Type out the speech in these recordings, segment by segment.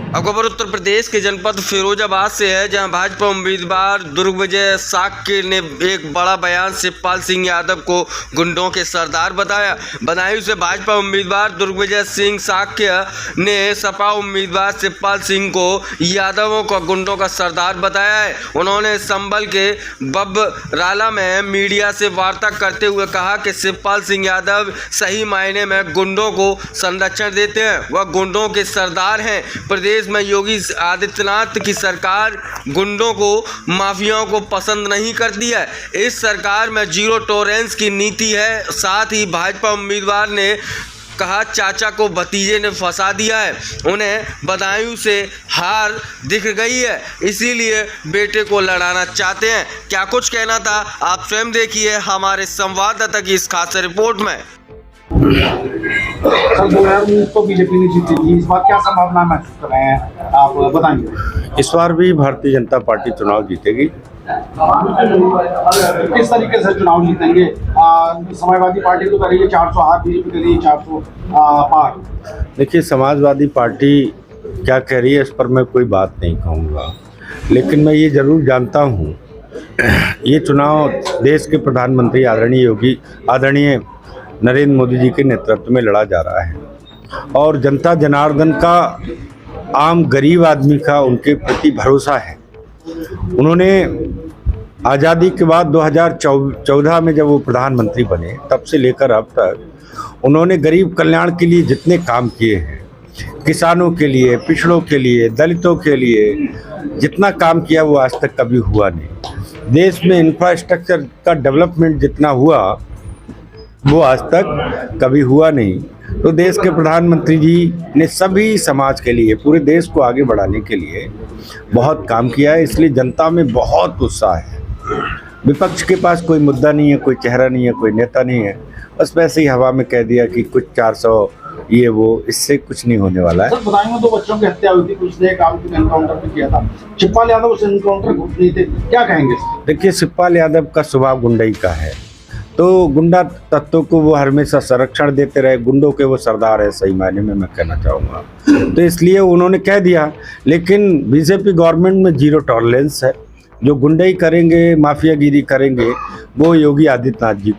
अब खबर उत्तर प्रदेश के जनपद फिरोजाबाद से है, जहां भाजपा उम्मीदवार दुर्गविजय साक्य ने एक बड़ा बयान शिवपाल सिंह यादव को गुंडों के सरदार बताया। बदायूं से भाजपा उम्मीदवार दुर्गविजय सिंह साक्य ने सपा उम्मीदवार शिवपाल सिंह को यादवों का गुंडों का सरदार बताया है। उन्होंने संभल के बबराला में मीडिया से वार्ता करते हुए कहा कि शिवपाल सिंह यादव सही मायने में गुंडों को संरक्षण देते हैं, वह गुंडों के सरदार हैं। प्रदेश में योगी आदित्यनाथ की सरकार गुंडों को, माफियाओं को पसंद नहीं करती है। इस सरकार में जीरो टॉलरेंस की नीति है। साथ ही भाजपा उम्मीदवार ने कहा चाचा को भतीजे ने फंसा दिया है, उन्हें बदायूं से हार दिख गई है, इसीलिए बेटे को लड़ाना चाहते हैं। क्या कुछ कहना था आप स्वयं देखिए हमारे संवाददाता की इस खास रिपोर्ट में। तो बीजेपी ने जीती थी, इस बार क्या संभावना महसूस कर रहे हैं, आप बताएंगे। इस बार भी भारतीय जनता पार्टी चुनाव जीतेगी। किस तरीके से चुनाव जीतेंगे? समाजवादी पार्टी तो कर रही है 400 हार, बीजेपी कर रही है 400 पार। देखिए, समाजवादी पार्टी क्या कह रही है इस पर मैं कोई बात नहीं कहूँगा, लेकिन मैं ये जरूर जानता हूँ ये चुनाव देश के प्रधानमंत्री आदरणीय नरेंद्र मोदी जी के नेतृत्व में लड़ा जा रहा है और जनता जनार्दन का, आम गरीब आदमी का उनके प्रति भरोसा है। उन्होंने आज़ादी के बाद 2014 में जब वो प्रधानमंत्री बने, तब से लेकर अब तक उन्होंने गरीब कल्याण के लिए जितने काम किए हैं, किसानों के लिए, पिछड़ों के लिए, दलितों के लिए जितना काम किया वो आज तक कभी हुआ नहीं। देश में इंफ्रास्ट्रक्चर का डेवलपमेंट जितना हुआ वो आज तक कभी हुआ नहीं। तो देश के प्रधानमंत्री जी ने सभी समाज के लिए, पूरे देश को आगे बढ़ाने के लिए बहुत काम किया है, इसलिए जनता में बहुत उत्साह है। विपक्ष के पास कोई मुद्दा नहीं है, कोई चेहरा नहीं है, कोई नेता नहीं है, बस वैसे ही हवा में कह दिया कि कुछ 400 ये वो, इससे कुछ नहीं होने वाला है। सर, बदायूं में 2 बच्चों की हत्या हुई थी, कुछ ने काम की एनकाउंटर भी किया था, शिवपाल यादव उस एनकाउंटर को नहीं थे, क्या कहेंगे? देखिए, शिवपाल यादव का स्वभाव गुंडई का है, तो गुंडा तत्वों को वो हमेशा संरक्षण देते रहे, गुंडों के वो सरदार है, सही मायने में मैं कहना चाहूँगा। तो इसलिए उन्होंने कह दिया, लेकिन बीजेपी गवर्नमेंट में जीरो टॉलरेंस है। जो गुंडई करेंगे, माफियागिरी करेंगे, वो योगी आदित्यनाथ जी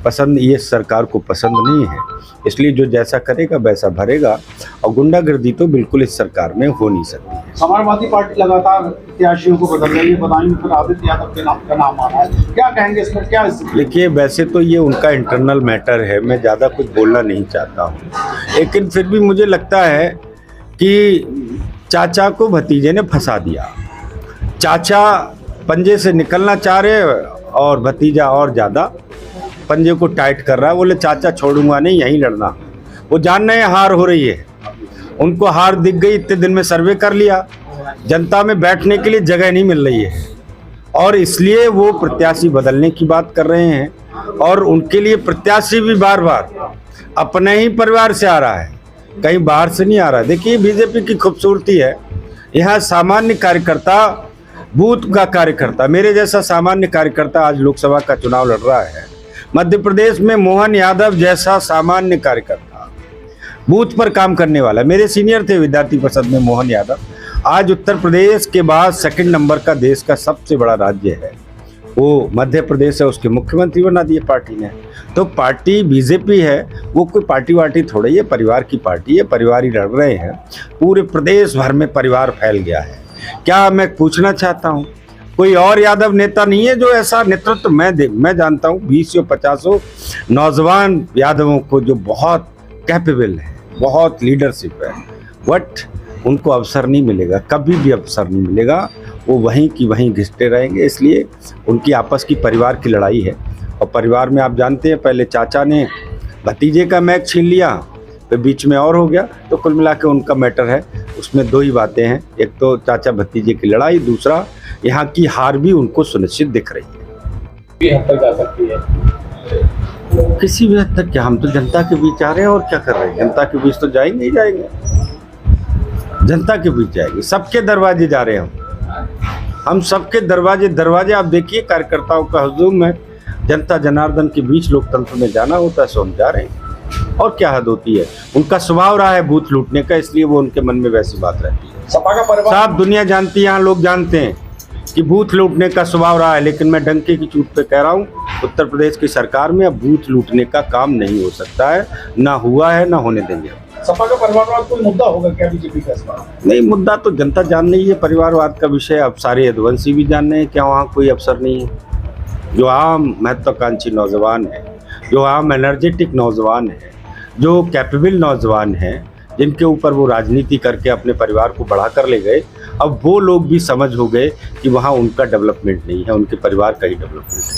पसंद, ये सरकार को पसंद नहीं है, इसलिए जो जैसा करेगा वैसा भरेगा, और गुंडागर्दी तो बिल्कुल इस सरकार में हो नहीं सकती है। समाजवादी पार्टी लगातार प्रत्याशियों को बदल रही है, बदायूं में फिर आदित्य यादव के नाम का नाम आ रहा है, क्या कहेंगे इस पर? क्या देखिए, वैसे तो ये उनका इंटरनल मैटर है, मैं ज़्यादा कुछ बोलना नहीं चाहता हूँ, लेकिन फिर भी मुझे लगता है कि चाचा को भतीजे ने फंसा दिया। चाचा पंजे से निकलना चाह रहे और भतीजा और ज़्यादा पंजे को टाइट कर रहा है। बोले चाचा छोड़ूंगा नहीं, यहीं लड़ना। वो जान रहे हैं हार हो रही है, उनको हार दिख गई। इतने दिन में सर्वे कर लिया, जनता में बैठने के लिए जगह नहीं मिल रही है, और इसलिए वो प्रत्याशी बदलने की बात कर रहे हैं, और उनके लिए प्रत्याशी भी बार बार अपने ही परिवार से आ रहा है, कहीं बाहर से नहीं आ रहा है। देखिए, बीजेपी की खूबसूरती है, यहाँ सामान्य कार्यकर्ता, बूथ का कार्यकर्ता, मेरे जैसा सामान्य कार्यकर्ता आज लोकसभा का चुनाव लड़ रहा है। मध्य प्रदेश में मोहन यादव जैसा सामान्य कार्यकर्ता, बूथ पर काम करने वाला, मेरे सीनियर थे विद्यार्थी परिषद में मोहन यादव, आज उत्तर प्रदेश के बाद सेकंड नंबर का देश का सबसे बड़ा राज्य है, वो मध्य प्रदेश है, उसके मुख्यमंत्री बना दिए पार्टी ने। तो पार्टी बीजेपी है, वो कोई पार्टी वार्टी थोड़ी है, परिवार की पार्टी है, परिवार ही लड़ रहे हैं। पूरे प्रदेश भर में परिवार फैल गया है। क्या मैं पूछना चाहता हूँ, कोई और यादव नेता नहीं है जो ऐसा नेतृत्व मैं जानता हूँ 20 या 50 नौजवान यादवों को जो बहुत कैपेबल है, बहुत लीडरशिप है, बट उनको अवसर नहीं मिलेगा, कभी भी अवसर नहीं मिलेगा, वो वहीं की वहीं घिसते रहेंगे। इसलिए उनकी आपस की परिवार की लड़ाई है, और परिवार में आप जानते हैं पहले चाचा ने भतीजे का मैच छीन लिया, फिर बीच में और हो गया। तो कुल मिला के उनका मैटर है, उसमें 2 ही बातें हैं, एक तो चाचा भतीजे की लड़ाई, दूसरा यहाँ की हार भी उनको सुनिश्चित दिख रही है। हद तक जा सकती है? किसी भी हद तक क्या, हम तो जनता के बीच आ रहे हैं और क्या कर रहे हैं, जनता के बीच तो जाएंगे ही जाएंगे, जनता के बीच जाएंगे, सबके दरवाजे जा रहे हैं हम सबके दरवाजे आप देखिए, कार्यकर्ताओं का हुजूम है, जनता जनार्दन के बीच लोकतंत्र में जाना होता है, सो हम जा रहे हैं। और क्या हद होती है। उनका स्वभाव रहा है बूथ लूटने का, इसलिए वो उनके मन में वैसी बात रहती है। सपा का परिवार साहब दुनिया जानती है, यहाँ लोग जानते हैं कि बूथ लूटने का स्वभाव रहा है, लेकिन मैं डंके की चोट पे कह रहा हूँ, उत्तर प्रदेश की सरकार में अब बूथ लूटने का काम नहीं हो सकता है, ना हुआ है, ना होने देंगे। सपा का परिवारवाद कोई मुद्दा होगा क्या बीजेपी का इस बार? नहीं, मुद्दा तो जनता जान रही है परिवारवाद का विषय। अब सारे यदुवंशी भी जान रहे हैं क्या वहाँ कोई अफसर नहीं है। जो आम महत्वाकांक्षी नौजवान है, जो आम एनर्जेटिक नौजवान है, जो कैपेबल नौजवान है, जिनके ऊपर वो राजनीति करके अपने परिवार को बढ़ा कर ले गए, अब वो लोग भी समझ हो गए कि वहाँ उनका डेवलपमेंट नहीं है, उनके परिवार का ही डेवलपमेंट है।